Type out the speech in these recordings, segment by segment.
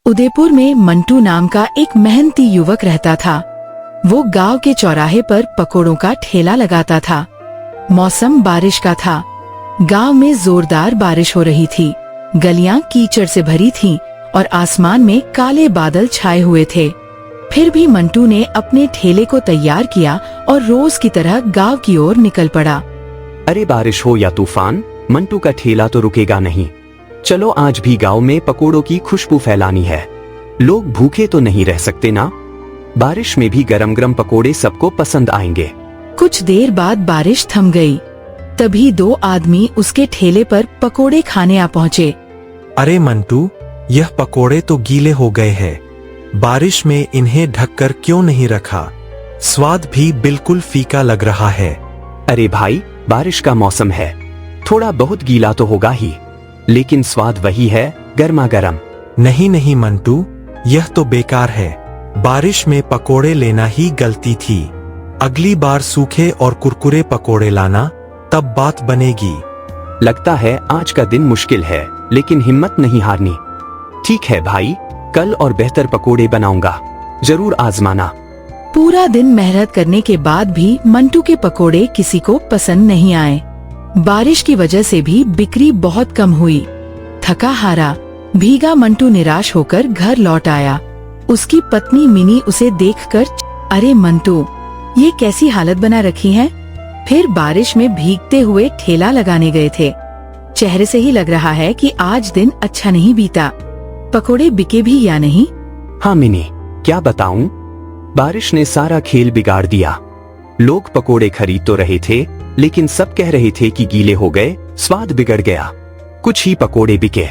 उदयपुर में मंटू नाम का एक मेहनती युवक रहता था। वो गांव के चौराहे पर पकोड़ों का ठेला लगाता था। मौसम बारिश का था। गांव में जोरदार बारिश हो रही थी। गलियां कीचड़ से भरी थीं और आसमान में काले बादल छाए हुए थे। फिर भी मंटू ने अपने ठेले को तैयार किया और रोज की तरह गांव की ओर निकल पड़ा। अरे बारिश हो या तूफान, मंटू का ठेला तो रुकेगा नहीं। चलो आज भी गांव में पकोड़ों की खुशबू फैलानी है। लोग भूखे तो नहीं रह सकते ना। बारिश में भी गरम गरम पकोड़े सबको पसंद आएंगे। कुछ देर बाद बारिश थम गई। तभी दो आदमी उसके ठेले पर पकोड़े खाने आ पहुँचे। अरे मंटू, यह पकोड़े तो गीले हो गए हैं। बारिश में इन्हें ढककर क्यों नहीं रखा? स्वाद भी बिल्कुल फीका लग रहा है। अरे भाई, बारिश का मौसम है, थोड़ा बहुत गीला तो होगा ही, लेकिन स्वाद वही है, गर्मा गर्म। नहीं नहीं मंटू, यह तो बेकार है। बारिश में पकोड़े लेना ही गलती थी। अगली बार सूखे और कुरकुरे पकोड़े लाना, तब बात बनेगी। लगता है आज का दिन मुश्किल है, लेकिन हिम्मत नहीं हारनी। ठीक है भाई, कल और बेहतर पकोड़े बनाऊंगा, जरूर आजमाना। पूरा दिन मेहनत करने के बाद भी मंटू के पकोड़े किसी को पसंद नहीं आए। बारिश की वजह से भी बिक्री बहुत कम हुई। थका हारा भीगा मंटू निराश होकर घर लौट आया। उसकी पत्नी मिनी उसे देखकर, अरे मंटू, ये कैसी हालत बना रखी है? फिर बारिश में भीगते हुए ठेला लगाने गए थे। चेहरे से ही लग रहा है कि आज दिन अच्छा नहीं बीता। पकोड़े बिके भी या नहीं? हाँ मिनी, क्या बताऊं, बारिश ने सारा खेल बिगाड़ दिया। लोग पकोड़े खरीद तो रहे थे, लेकिन सब कह रहे थे कि गीले हो गए, स्वाद बिगड़ गया। कुछ ही पकोड़े बिके।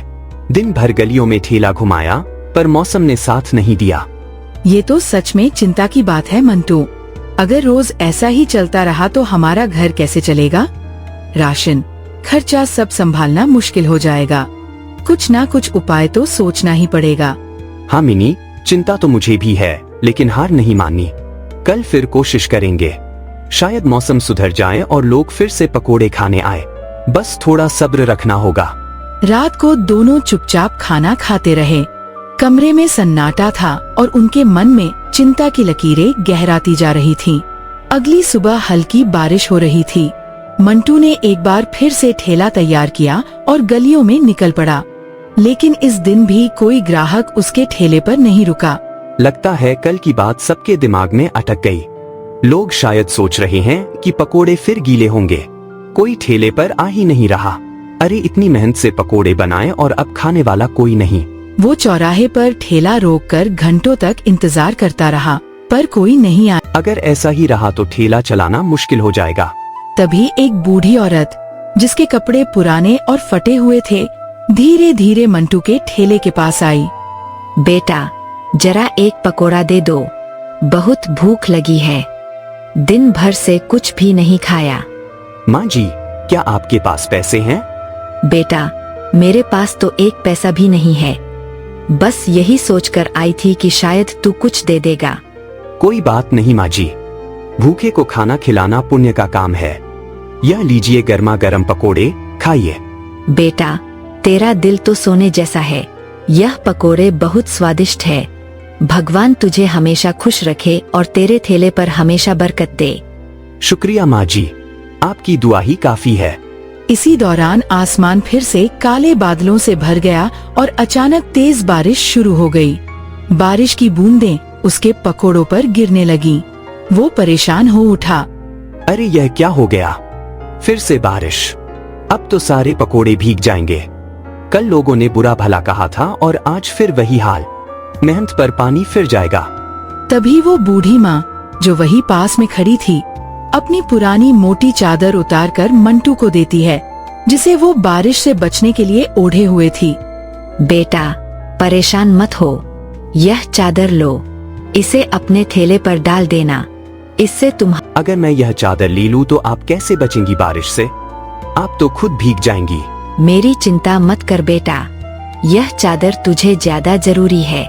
दिन भर गलियों में ठेला घुमाया, पर मौसम ने साथ नहीं दिया। ये तो सच में चिंता की बात है मंटू। अगर रोज ऐसा ही चलता रहा तो हमारा घर कैसे चलेगा? राशन, खर्चा सब संभालना मुश्किल हो जाएगा। कुछ ना कुछ उपाय तो सोचना ही पड़ेगा। हाँ मिनी, चिंता तो मुझे भी है, लेकिन हार नहीं माननी। कल फिर कोशिश करेंगे। शायद मौसम सुधर जाए और लोग फिर से पकोड़े खाने आए। बस थोड़ा सब्र रखना होगा। रात को दोनों चुपचाप खाना खाते रहे। कमरे में सन्नाटा था और उनके मन में चिंता की लकीरें गहराती जा रही थीं। अगली सुबह हल्की बारिश हो रही थी। मंटू ने एक बार फिर से ठेला तैयार किया और गलियों में निकल पड़ा। लेकिन इस दिन भी कोई ग्राहक उसके ठेले पर नहीं रुका। लगता है कल की बात सबके दिमाग में अटक गई। लोग शायद सोच रहे हैं कि पकोड़े फिर गीले होंगे। कोई ठेले पर आ ही नहीं रहा। अरे इतनी मेहनत से पकोड़े बनाए और अब खाने वाला कोई नहीं। वो चौराहे पर ठेला रोककर घंटों तक इंतजार करता रहा, पर कोई नहीं आया। अगर ऐसा ही रहा तो ठेला चलाना मुश्किल हो जाएगा। तभी एक बूढ़ी औरत, जिसके कपड़े पुराने और फटे हुए थे, धीरे धीरे मंटू के ठेले के पास आई। बेटा, जरा एक पकोड़ा दे दो, बहुत भूख लगी है। दिन भर से कुछ भी नहीं खाया। माँ जी, क्या आपके पास पैसे हैं? बेटा, मेरे पास तो एक पैसा भी नहीं है। बस यही सोचकर आई थी कि शायद तू कुछ दे देगा। कोई बात नहीं माँ जी, भूखे को खाना खिलाना पुण्य का काम है। यह लीजिए गर्मा गर्म पकोड़े, खाइए। बेटा, तेरा दिल तो सोने जैसा है। यह पकोड़े बहुत स्वादिष्ट है। भगवान तुझे हमेशा खुश रखे और तेरे ठेले पर हमेशा बरकत दे। शुक्रिया माँ जी, आपकी दुआ ही काफी है। इसी दौरान आसमान फिर से काले बादलों से भर गया और अचानक तेज बारिश शुरू हो गई। बारिश की बूंदें उसके पकोड़ों पर गिरने लगीं। वो परेशान हो उठा। अरे यह क्या हो गया? फिर से बारिश। अब तो सारे पकोड़े भीग जाएंगे। कल लोगों ने बुरा भला कहा था और आज फिर वही हाल। मेहनत पर पानी फिर जाएगा। तभी वो बूढ़ी माँ, जो वही पास में खड़ी थी, अपनी पुरानी मोटी चादर उतारकर मंटू को देती है, जिसे वो बारिश से बचने के लिए ओढ़े हुए थी। बेटा, परेशान मत हो। यह चादर लो, इसे अपने ठेले पर डाल देना। इससे तुम अगर मैं यह चादर ले लूं तो आप कैसे बचेंगी बारिश से? आप तो खुद भीग जाएंगी। मेरी चिंता मत कर बेटा, यह चादर तुझे ज्यादा जरूरी है।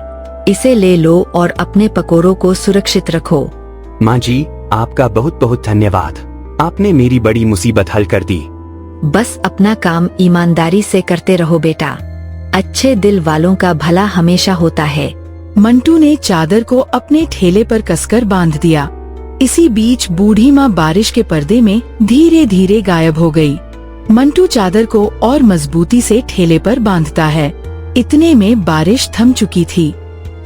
इसे ले लो और अपने पकोड़ों को सुरक्षित रखो। माँ जी, आपका बहुत बहुत धन्यवाद। आपने मेरी बड़ी मुसीबत हल कर दी। बस अपना काम ईमानदारी से करते रहो बेटा। अच्छे दिल वालों का भला हमेशा होता है। मंटू ने चादर को अपने ठेले पर कसकर बांध दिया। इसी बीच बूढ़ी माँ बारिश के पर्दे में धीरे धीरे गायब हो गई। मंटू चादर को और मजबूती से ठेले पर बांधता है। इतने में बारिश थम चुकी थी।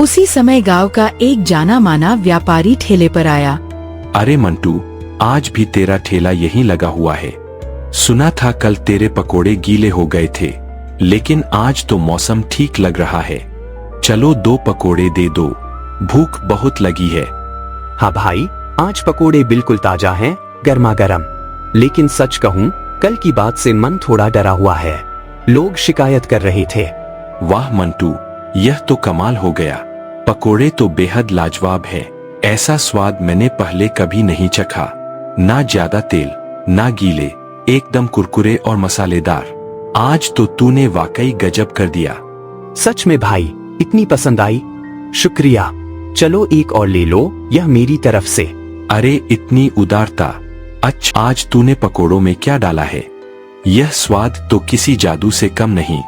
उसी समय गांव का एक जाना माना व्यापारी ठेले पर आया। अरे मंटू, आज भी तेरा ठेला यहीं लगा हुआ है। सुना था कल तेरे पकोड़े गीले हो गए थे, लेकिन आज तो मौसम ठीक लग रहा है। चलो 2 पकोड़े दे दो, भूख बहुत लगी है। हाँ भाई, आज पकोड़े बिल्कुल ताजा हैं, गर्मा गर्म। लेकिन सच कहूँ, कल की बात से मन थोड़ा डरा हुआ है। लोग शिकायत कर रहे थे। वाह मंटू, यह तो कमाल हो गया। पकोड़े तो बेहद लाजवाब है। ऐसा स्वाद मैंने पहले कभी नहीं चखा। ना ज्यादा तेल, ना गीले, एकदम कुरकुरे और मसालेदार। आज तो तूने वाकई गजब कर दिया। सच में भाई, इतनी पसंद आई? शुक्रिया। चलो एक और ले लो, यह मेरी तरफ से। अरे इतनी उदारता। अच्छा, आज तूने पकोड़ों में क्या डाला है? यह स्वाद तो किसी जादू से कम नहीं।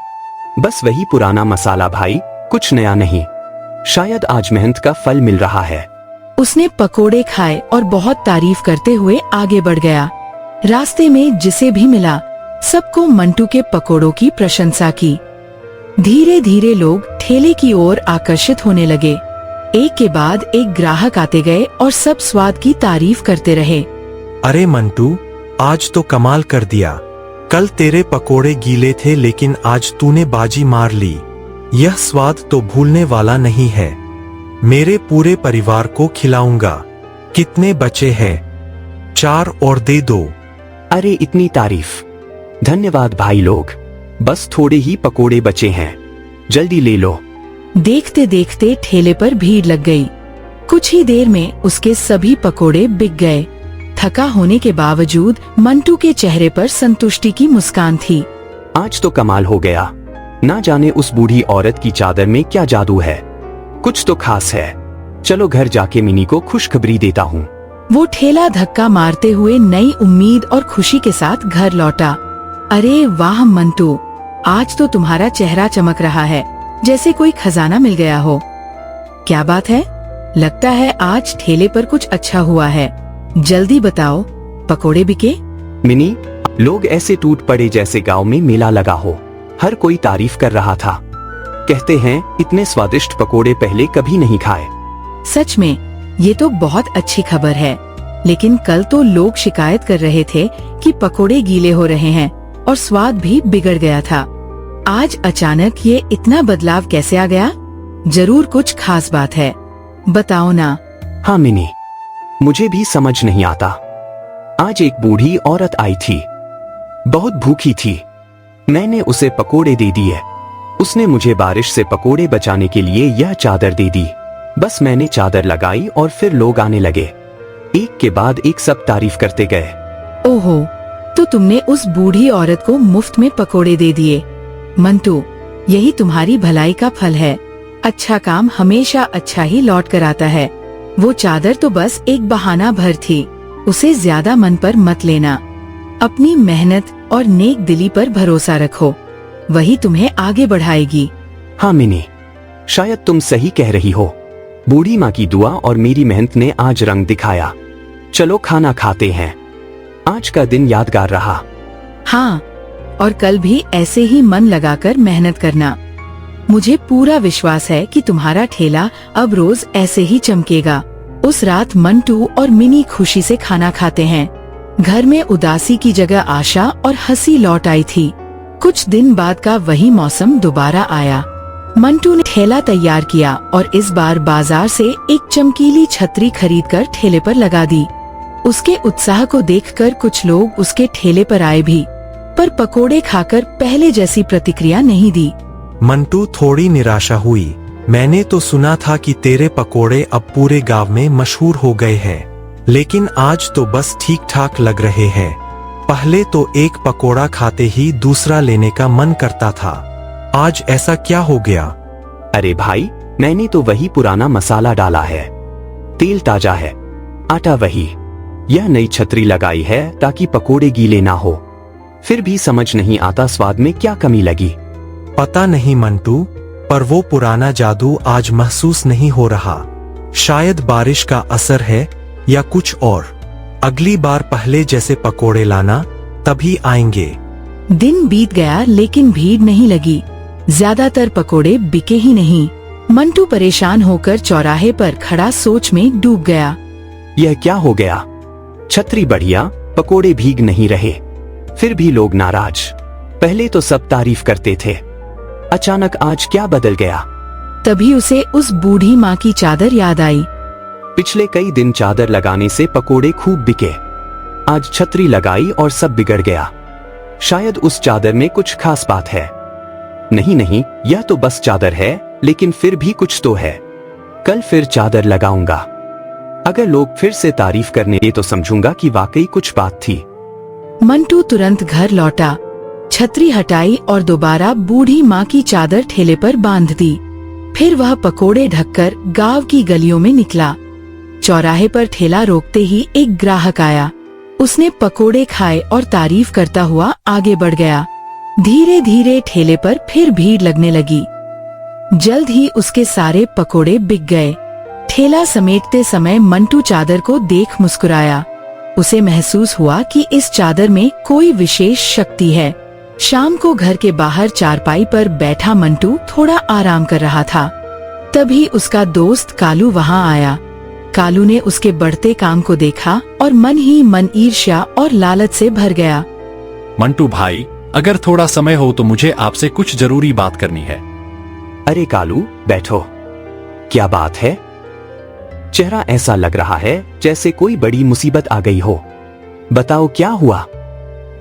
बस वही पुराना मसाला भाई, कुछ नया नहीं। शायद आज मेहनत का फल मिल रहा है। उसने पकोड़े खाए और बहुत तारीफ करते हुए आगे बढ़ गया। रास्ते में जिसे भी मिला, सबको मंटू के पकोड़ों की प्रशंसा की। धीरे धीरे लोग ठेले की ओर आकर्षित होने लगे। एक के बाद एक ग्राहक आते गए और सब स्वाद की तारीफ करते रहे। अरे मंटू, आज तो कमाल कर दिया। कल तेरे पकोड़े गीले थे, लेकिन आज तूने बाजी मार ली। यह स्वाद तो भूलने वाला नहीं है। मेरे पूरे परिवार को खिलाऊंगा। कितने बचे हैं? 4 और दे दो। अरे इतनी तारीफ, धन्यवाद भाई लोग। बस थोड़े ही पकोड़े बचे हैं, जल्दी ले लो। देखते देखते ठेले पर भीड़ लग गई। कुछ ही देर में उसके सभी पकोड़े बिक गए। थका होने के बावजूद मंटू के चेहरे पर संतुष्टि की मुस्कान थी। आज तो कमाल हो गया। ना जाने उस बूढ़ी औरत की चादर में क्या जादू है, कुछ तो खास है। चलो घर जाके मिनी को खुशखबरी देता हूँ। वो ठेला धक्का मारते हुए नई उम्मीद और खुशी के साथ घर लौटा। अरे वाह मंटू, आज तो तुम्हारा चेहरा चमक रहा है, जैसे कोई खजाना मिल गया हो। क्या बात है? लगता है आज ठेले पर कुछ अच्छा हुआ है। जल्दी बताओ, पकोड़े बिके? मिनी, लोग ऐसे टूट पड़े जैसे गांव में मेला लगा हो। हर कोई तारीफ कर रहा था। कहते हैं इतने स्वादिष्ट पकोड़े पहले कभी नहीं खाए। सच में, ये तो बहुत अच्छी खबर है। लेकिन कल तो लोग शिकायत कर रहे थे कि पकोड़े गीले हो रहे हैं और स्वाद भी बिगड़ गया था। आज अचानक ये इतना बदलाव कैसे आ गया? जरूर कुछ खास बात है, बताओ ना। हाँ मिनी, मुझे भी समझ नहीं आता। आज एक बूढ़ी औरत आई थी, बहुत भूखी थी। मैंने उसे पकोड़े दे दिए। उसने मुझे बारिश से पकोड़े बचाने के लिए यह चादर दे दी। बस मैंने चादर लगाई और फिर लोग आने लगे। एक के बाद एक सब तारीफ करते गए। ओहो, तो तुमने उस बूढ़ी औरत को मुफ्त में पकोड़े दे दिए। मंटू, यही तुम्हारी भलाई का फल है। अच्छा काम हमेशा अच्छा ही लौट कर आता है। वो चादर तो बस एक बहाना भर थी, उसे ज्यादा मन पर मत लेना। अपनी मेहनत और नेक दिली पर भरोसा रखो, वही तुम्हें आगे बढ़ाएगी। हाँ मिनी, शायद तुम सही कह रही हो। बूढ़ी माँ की दुआ और मेरी मेहनत ने आज रंग दिखाया। चलो खाना खाते हैं। आज का दिन यादगार रहा। हाँ, और कल भी ऐसे ही मन लगाकर मेहनत करना। मुझे पूरा विश्वास है कि तुम्हारा ठेला अब रोज ऐसे ही चमकेगा। उस रात मंटू और मिनी खुशी से खाना खाते हैं। घर में उदासी की जगह आशा और हंसी लौट आई थी। कुछ दिन बाद का वही मौसम दोबारा आया। मंटू ने ठेला तैयार किया और इस बार बाजार से एक चमकीली छतरी खरीदकर ठेले पर लगा दी। उसके उत्साह को देखकर कुछ लोग उसके ठेले पर आए भी, पर पकोड़े खाकर पहले जैसी प्रतिक्रिया नहीं दी। मंटू थोड़ी निराशा हुई। मैंने तो सुना था कि तेरे पकोड़े अब पूरे गांव में मशहूर हो गए हैं, लेकिन आज तो बस ठीक ठाक लग रहे हैं। पहले तो एक पकोड़ा खाते ही दूसरा लेने का मन करता था। आज ऐसा क्या हो गया? अरे भाई, मैंने तो वही पुराना मसाला डाला है। तेल ताजा है, आटा वही। यह नई छतरी लगाई है ताकि पकोड़े गीले ना हो। फिर भी समझ नहीं आता स्वाद में क्या कमी लगी। पता नहीं मंटू, पर वो पुराना जादू आज महसूस नहीं हो रहा। शायद बारिश का असर है या कुछ और। अगली बार पहले जैसे पकोड़े लाना, तभी आएंगे। दिन बीत गया लेकिन भीड़ नहीं लगी। ज्यादातर पकोड़े बिके ही नहीं। मंटू परेशान होकर चौराहे पर खड़ा सोच में डूब गया। यह क्या हो गया? छतरी बढ़िया, पकोड़े भीग नहीं रहे। फिर भी लोग नाराज। पहले तो सब तारीफ करते थे, अचानक आज क्या बदल गया? तभी उसे उस बूढ़ी माँ की चादर याद आई। पिछले कई दिन चादर लगाने से पकोड़े खूब बिके। आज छतरी लगाई और सब बिगड़ गया। शायद उस चादर में कुछ खास बात है। नहीं नहीं, यह तो बस चादर है, लेकिन फिर भी कुछ तो है। कल फिर चादर लगाऊंगा। अगर लोग फिर से तारीफ करने लगे तो समझूंगा कि वाकई कुछ बात थी। मंटू तुरंत घर लौटा, छतरी हटाई और दोबारा बूढ़ी माँ की चादर ठेले पर बांध दी। फिर वह पकोड़े ढककर गांव की गलियों में निकला। चौराहे पर ठेला रोकते ही एक ग्राहक आया। उसने पकोड़े खाए और तारीफ करता हुआ आगे बढ़ गया। धीरे धीरे ठेले पर फिर भीड़ लगने लगी। जल्द ही उसके सारे पकोड़े बिक गए। ठेला समेटते समय मंटू चादर को देख मुस्कुराया। उसे महसूस हुआ कि इस चादर में कोई विशेष शक्ति है। शाम को घर के बाहर चारपाई पर बैठा मंटू थोड़ा आराम कर रहा था। तभी उसका दोस्त कालू वहाँ आया। कालू ने उसके बढ़ते काम को देखा और मन ही मन ईर्ष्या और लालच से भर गया। मंटू भाई, अगर थोड़ा समय हो तो मुझे आपसे कुछ जरूरी बात करनी है। अरे कालू, बैठो। क्या बात है? चेहरा ऐसा लग रहा है जैसे कोई बड़ी मुसीबत आ गई हो। बताओ क्या हुआ?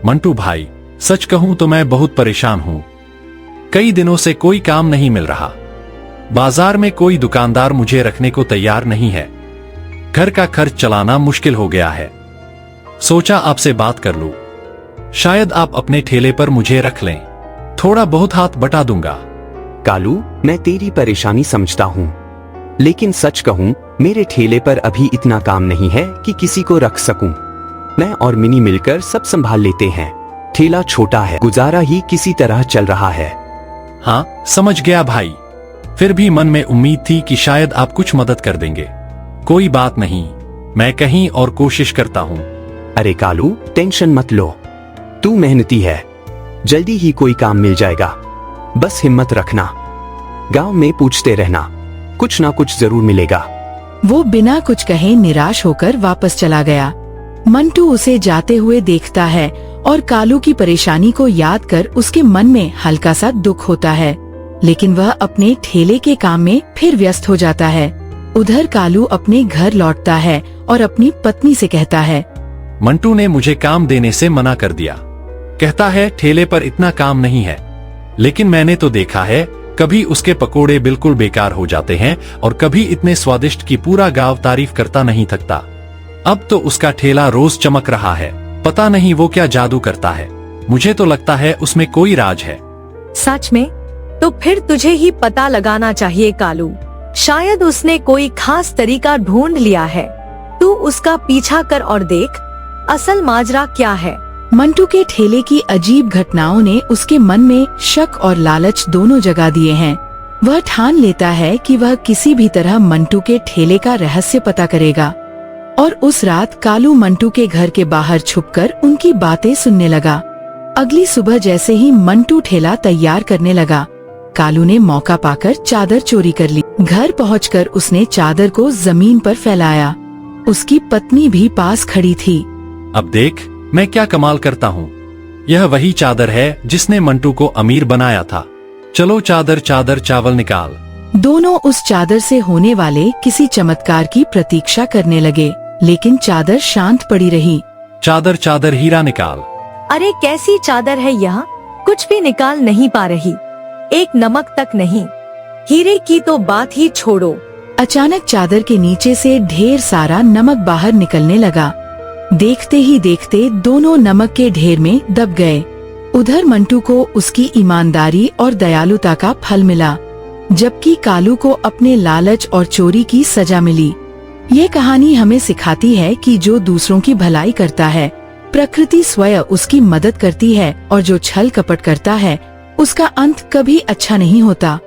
मंटू भाई, सच कहूं तो मैं बहुत परेशान हूं। कई दिनों से कोई काम नहीं मिल रहा। बाजार में कोई दुकानदार मुझे रखने को तैयार नहीं है। घर का खर्च चलाना मुश्किल हो गया है। सोचा आपसे बात कर लूं। शायद आप अपने ठेले पर मुझे रख लें। थोड़ा बहुत हाथ बटा दूंगा। कालू, मैं तेरी परेशानी समझता हूँ, लेकिन सच कहूँ मेरे ठेले पर अभी इतना काम नहीं है कि किसी को रख सकूं। मैं और मिनी मिलकर सब संभाल लेते हैं। ठेला छोटा है, गुजारा ही किसी तरह चल रहा है। हाँ, समझ गया भाई। फिर भी मन में उम्मीद थी कि शायद आप कुछ मदद कर देंगे। कोई बात नहीं, मैं कहीं और कोशिश करता हूँ। अरे कालू, टेंशन मत लो। तू मेहनती है, जल्दी ही कोई काम मिल जाएगा। बस हिम्मत रखना। गांव में पूछते रहना, कुछ ना कुछ जरूर मिलेगा। वो बिना कुछ कहे निराश होकर वापस चला गया। मंटू उसे जाते हुए देखता है और कालू की परेशानी को याद कर उसके मन में हल्का सा दुख होता है, लेकिन वह अपने ठेले के काम में फिर व्यस्त हो जाता है। उधर कालू अपने घर लौटता है और अपनी पत्नी से कहता है, मंटू ने मुझे काम देने से मना कर दिया। कहता है ठेले पर इतना काम नहीं है। लेकिन मैंने तो देखा है, कभी उसके पकोड़े बिल्कुल बेकार हो जाते हैं और कभी इतने स्वादिष्ट कि पूरा गांव तारीफ करता नहीं थकता। अब तो उसका ठेला रोज चमक रहा है। पता नहीं वो क्या जादू करता है। मुझे तो लगता है उसमें कोई राज है। सच में? तो फिर तुझे ही पता लगाना चाहिए कालू। शायद उसने कोई खास तरीका ढूंढ लिया है। तू उसका पीछा कर और देख, असल माजरा क्या है। मंटू के ठेले की अजीब घटनाओं ने उसके मन में शक और लालच दोनों जगा दिए हैं। वह ठान लेता है कि वह किसी भी तरह मंटू के ठेले का रहस्य पता करेगा। और उस रात कालू मंटू के घर के बाहर छुपकर उनकी बातें सुनने लगा। अगली सुबह जैसे ही मंटू ठेला तैयार करने लगा, कालू ने मौका पाकर चादर चोरी कर ली। घर पहुंचकर उसने चादर को जमीन पर फैलाया। उसकी पत्नी भी पास खड़ी थी। अब देख मैं क्या कमाल करता हूँ। यह वही चादर है जिसने मंटू को अमीर बनाया था। चलो चादर चादर चावल निकाल। दोनों उस चादर से होने वाले किसी चमत्कार की प्रतीक्षा करने लगे, लेकिन चादर शांत पड़ी रही। चादर चादर हीरा निकाल। अरे कैसी चादर है यह? कुछ भी निकाल नहीं पा रही। एक नमक तक नहीं। हीरे की तो बात ही छोड़ो। अचानक चादर के नीचे से ढेर सारा नमक बाहर निकलने लगा। देखते ही देखते दोनों नमक के ढेर में दब गए। उधर मंटू को उसकी ईमानदारी और दयालुता का फल मिला, जबकि कालू को अपने लालच और चोरी की सजा मिली। ये कहानी हमें सिखाती है कि जो दूसरों की भलाई करता है, प्रकृति स्वयं उसकी मदद करती है, और जो छल कपट करता है उसका अंत कभी अच्छा नहीं होता।